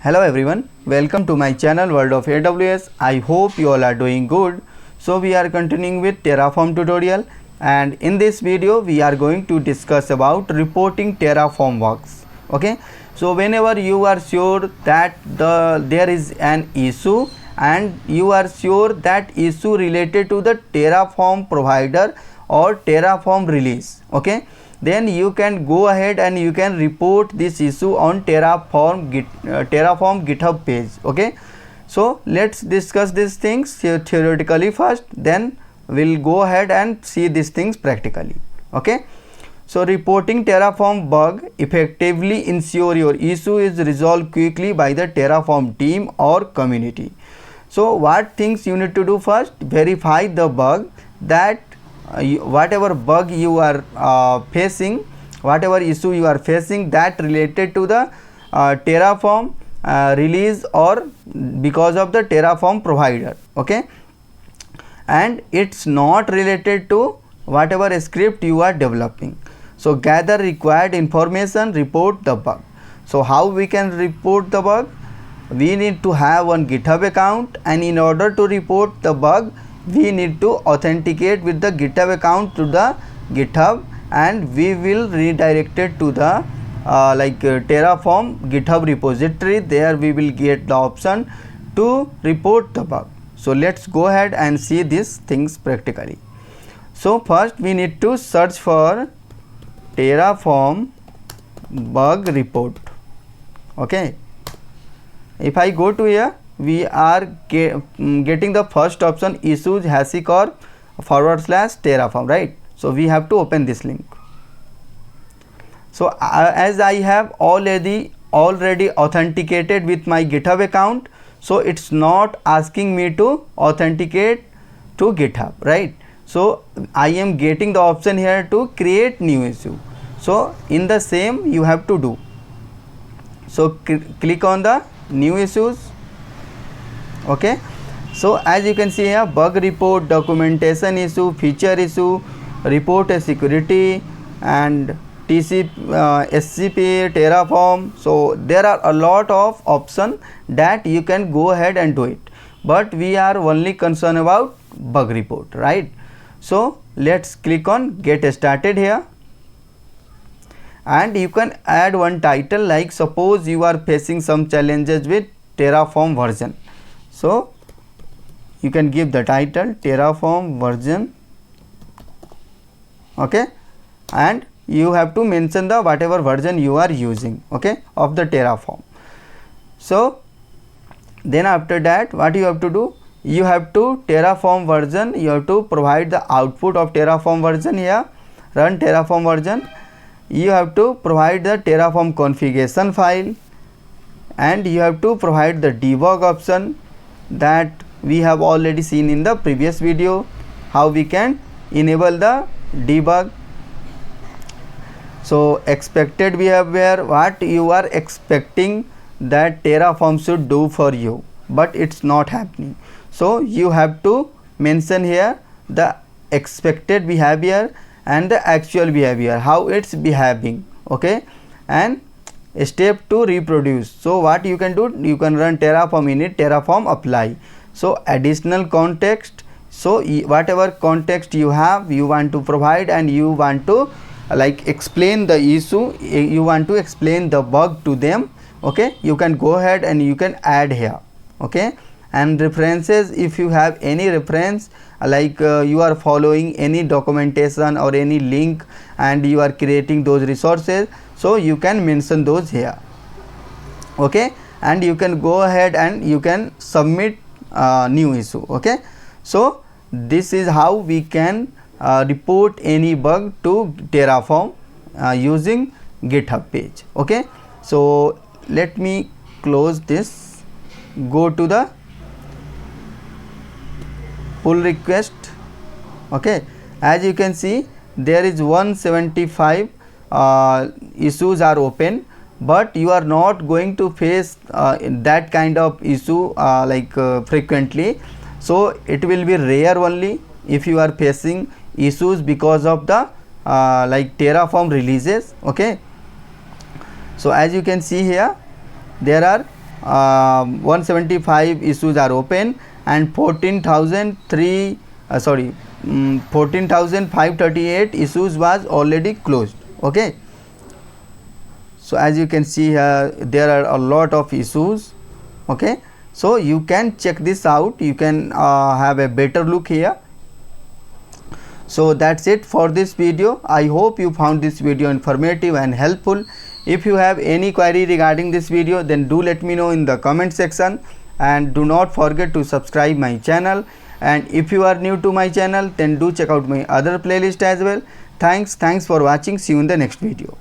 Hello everyone, welcome to my channel World of AWS. I hope you all are doing good. So we are continuing with Terraform tutorial, and in this video we are going to discuss about reporting Terraform works. Okay, so whenever you are sure that there is an issue and you are sure that issue related to the Terraform provider or Terraform release, okay, then you can go ahead and you can report this issue on Terraform GitHub page. Okay, so let's discuss these things theoretically first, then we'll go ahead and see these things practically. Okay, so reporting Terraform bug effectively ensure your issue is resolved quickly by the Terraform team or community. So what things you need to do first? Verify the bug, that whatever bug you are facing, whatever issue you are facing that related to the Terraform release or because of the Terraform provider. Okay, and it's not related to whatever script you are developing. So gather required information, report the bug. So how we can report the bug? We need to have one GitHub account, and in order to report the bug we need to authenticate with the GitHub account to the GitHub, and we will redirect it to the Terraform GitHub repository. There we will get the option to report the bug. So let's go ahead and see these things practically. So first we need to search for Terraform bug report. Okay, if I go to here, we are getting the first option, issues HashiCorp /Terraform, right? So we have to open this link. So as I have already authenticated with my GitHub account, so it's not asking me to authenticate to GitHub, right? So I am getting the option here to create new issue. So in the same you have to do. So click on the new issues. Okay, so as you can see here, bug report, documentation issue, feature issue, report a security, and SCP, Terraform. So there are a lot of options that you can go ahead and do it, but we are only concerned about bug report, right? So let's click on get started here, and you can add one title, like suppose you are facing some challenges with Terraform version. So you can give the title Terraform version. Okay, and you have to mention the whatever version you are using, okay, of the Terraform. So then after that, what you have to do, you have to Terraform version, you have to provide the output of Terraform version here, run Terraform version. You have to provide the Terraform configuration file, and you have to provide the debug option that we have already seen in the previous video, how we can enable the debug. So expected behavior, what you are expecting that Terraform should do for you, but it's not happening. So you have to mention here the expected behavior and the actual behavior, how it's behaving. Okay, and step to reproduce. So what you can do, you can run Terraform init, Terraform apply. So additional context, so whatever context you have, you want to provide, and you want to explain the issue, you want to explain the bug to them. Okay, you can go ahead and you can add here. Okay, and references, if you have any reference, you are following any documentation or any link and you are creating those resources, so you can mention those here. Okay, and you can go ahead and you can submit new issue. Okay, so this is how we can report any bug to Terraform using GitHub page. Okay, so let me close this, go to the pull request. Okay, as you can see, there is 175 issues are open, but you are not going to face that kind of issue frequently. So it will be rare only if you are facing issues because of the Terraform releases. Okay, so as you can see here, there are 175 issues are open and 14,538 issues was already closed. Okay, so as you can see here, there are a lot of issues. Okay, so you can check this out, you can have a better look here. So that's it for this video. I hope you found this video informative and helpful. If you have any query regarding this video, then do let me know in the comment section, and do not forget to subscribe my channel. And if you are new to my channel, then do check out my other playlist as well. Thanks for watching. See you in the next video.